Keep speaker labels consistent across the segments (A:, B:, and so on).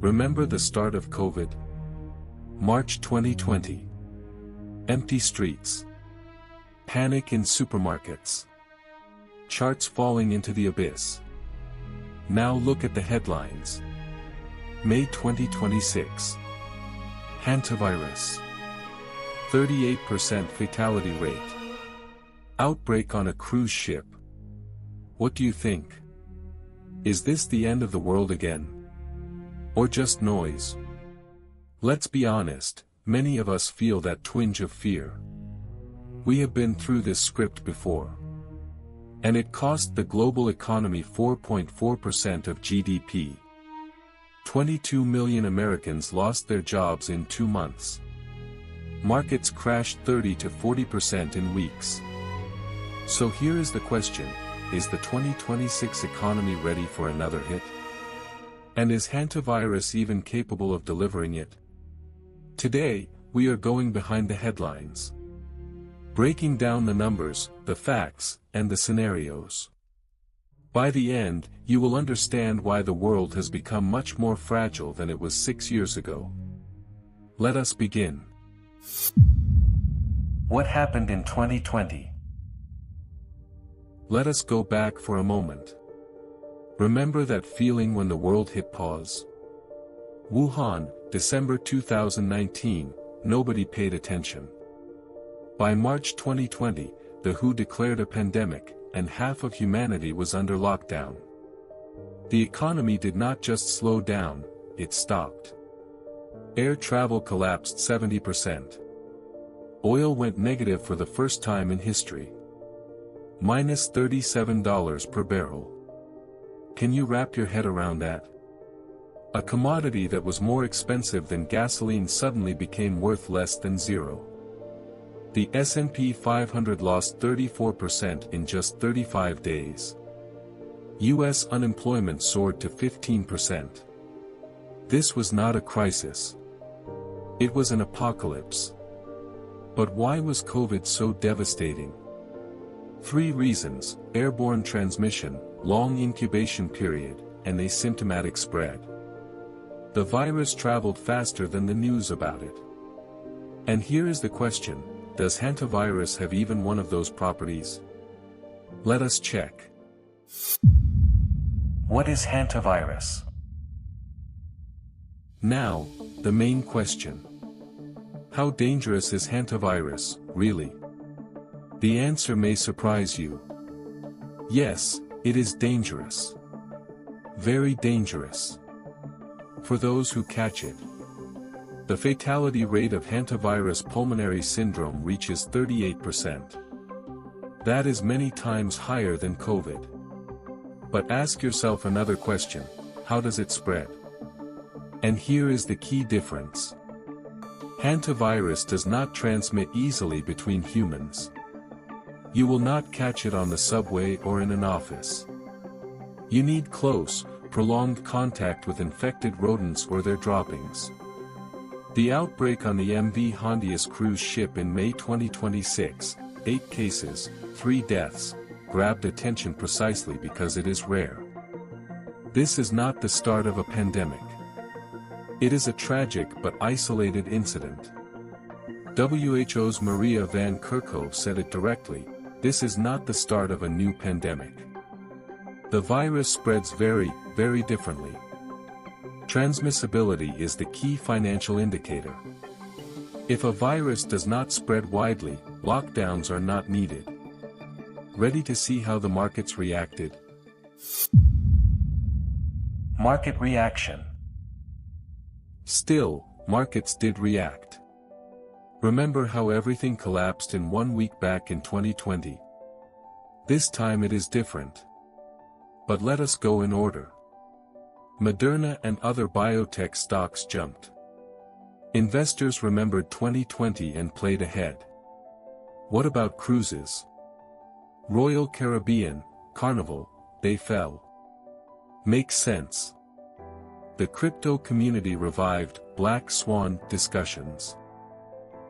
A: Remember the start of COVID? March 2020. Empty streets. Panic in supermarkets. Charts falling into the abyss. Now look at the headlines. May 2026. Hantavirus. 38% fatality rate. Outbreak on a cruise ship. What do you think? Is this the end of the world again? Or just noise? Let's be honest, many of us feel that twinge of fear. We have been through this script before. And it cost the global economy 4.4% of GDP. 22 million Americans lost their jobs in 2 months. Markets crashed 30 to 40% in weeks. So here is the question, is the 2026 economy ready for another hit? And is Hantavirus even capable of delivering it? Today, we are going behind the headlines. Breaking down the numbers, the facts, and the scenarios. By the end, you will understand why the world has become much more fragile than it was 6 years ago. Let us begin. What happened in 2020? Let us go back for a moment. Remember that feeling when the world hit pause? Wuhan, December 2019, nobody paid attention. By March 2020, the WHO declared a pandemic, and half of humanity was under lockdown. The economy did not just slow down, it stopped. Air travel collapsed 70%. Oil went negative for the first time in history. Minus $37 per barrel. Can you wrap your head around that? A commodity that was more expensive than gasoline suddenly became worth less than zero. The S&P 500 lost 34% in just 35 days. US unemployment soared to 15%. This was not a crisis. It was an apocalypse. But why was COVID so devastating? 3 reasons: airborne transmission, long incubation period, and asymptomatic spread. The virus traveled faster than the news about it. And here is the question, does Hantavirus have even one of those properties? Let us check. What is Hantavirus? Now, the main question. How dangerous is Hantavirus, really? The answer may surprise you. Yes, it is dangerous. Very dangerous. For those who catch it. The fatality rate of hantavirus pulmonary syndrome reaches 38%. That is many times higher than COVID. But ask yourself another question, how does it spread? And here is the key difference. Hantavirus does not transmit easily between humans. You will not catch it on the subway or in an office. You need close, prolonged contact with infected rodents or their droppings. The outbreak on the MV Hantavirus cruise ship in May 2026, 8 cases, 3 deaths, grabbed attention precisely because it is rare. This is not the start of a pandemic. It is a tragic but isolated incident. WHO's Maria Van Kerkhove said it directly, this is not the start of a new pandemic. The virus spreads very, very differently. Transmissibility is the key financial indicator. If a virus does not spread widely, lockdowns are not needed. Ready to see how the markets reacted? Market reaction. Still, markets did react. Remember how everything collapsed in 1 week back in 2020? This time it is different. But let us go in order. Moderna and other biotech stocks jumped. Investors remembered 2020 and played ahead. What about cruises? Royal Caribbean, Carnival, they fell. Makes sense. The crypto community revived Black Swan discussions.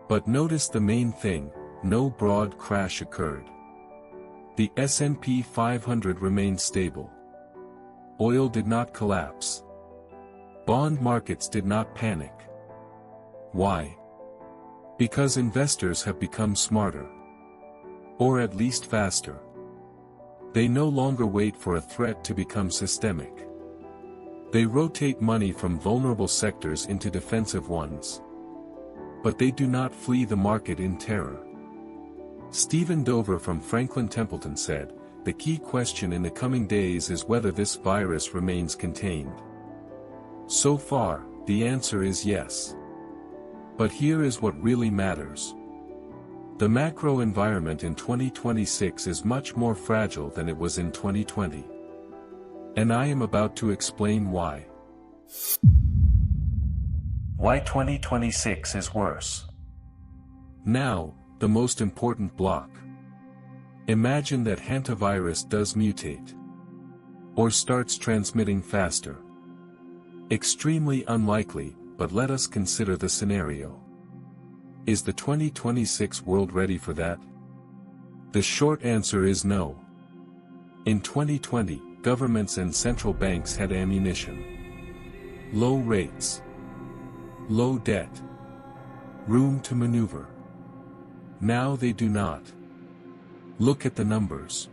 A: But notice the main thing, no broad crash occurred. The S&P 500 remained stable. Oil did not collapse. Bond markets did not panic. Why? Because investors have become smarter. Or at least faster. They no longer wait for a threat to become systemic. They rotate money from vulnerable sectors into defensive ones. But they do not flee the market in terror. Stephen Dover from Franklin Templeton said, "The key question in the coming days is whether this virus remains contained." So far, the answer is yes. But here is what really matters. The macro environment in 2026 is much more fragile than it was in 2020. And I am about to explain why. Why 2026 is worse. Now, the most important block. Imagine that Hantavirus does mutate. Or starts transmitting faster. Extremely unlikely, but let us consider the scenario. Is the 2026 world ready for that? The short answer is no. In 2020, governments and central banks had ammunition. Low rates. Low debt. Room to maneuver. Now they do not. Look at the numbers.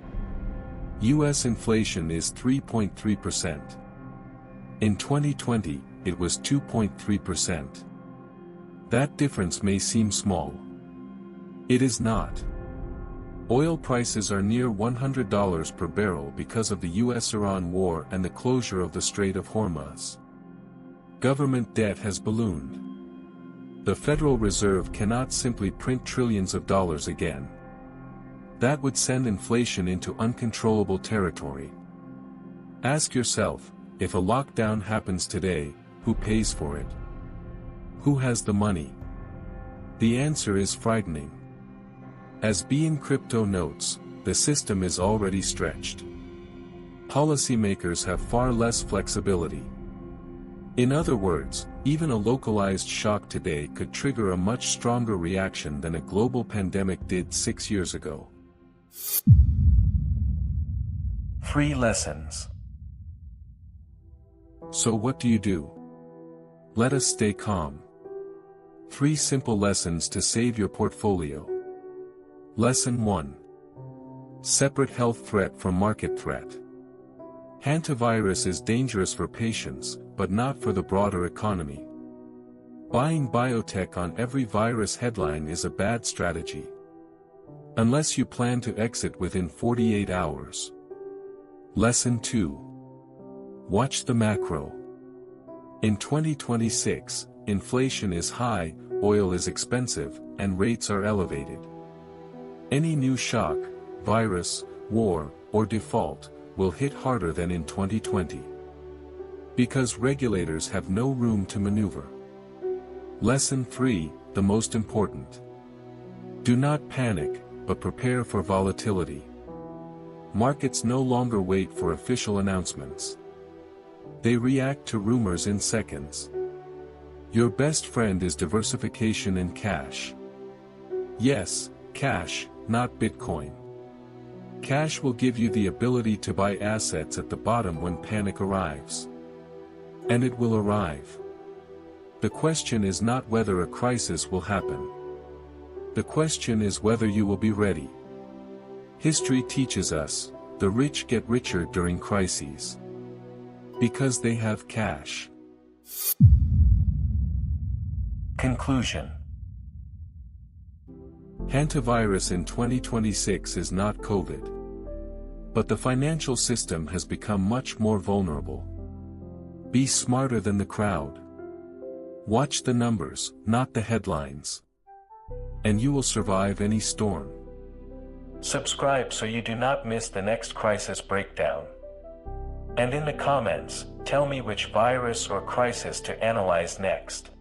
A: US inflation is 3.3%. In 2020, it was 2.3%. That difference may seem small. It is not. Oil prices are near $100 per barrel because of the US-Iran war and the closure of the Strait of Hormuz. Government debt has ballooned. The Federal Reserve cannot simply print trillions of dollars again. That would send inflation into uncontrollable territory. Ask yourself, if a lockdown happens today, who pays for it? Who has the money? The answer is frightening. As Bean Crypto notes, the system is already stretched. Policymakers have far less flexibility. In other words, even a localized shock today could trigger a much stronger reaction than a global pandemic did 6 years ago. 3 lessons. So what do you do? Let us stay calm. 3 simple lessons to save your portfolio. Lesson 1. Separate health threat from market threat. Hantavirus is dangerous for patients, but not for the broader economy. Buying Biotech on every virus headline is a bad strategy. Unless you plan to exit within 48 hours. Lesson 2. Watch the macro. In 2026, inflation is high, oil is expensive, and rates are elevated. Any new shock, virus, war, or default, will hit harder than in 2020. Because regulators have no room to maneuver. Lesson 3, the most important. Do not panic, but prepare for volatility. Markets no longer wait for official announcements. They react to rumors in seconds. Your best friend is diversification and cash. Yes, cash, not Bitcoin. Cash will give you the ability to buy assets at the bottom when panic arrives. And it will arrive. The question is not whether a crisis will happen. The question is whether you will be ready. History teaches us, the rich get richer during crises. Because they have cash. Conclusion. Hantavirus in 2026 is not COVID. But the financial system has become much more vulnerable. Be smarter than the crowd. Watch the numbers, not the headlines. And you will survive any storm. Subscribe so you do not miss the next crisis breakdown. And in the comments, tell me which virus or crisis to analyze next.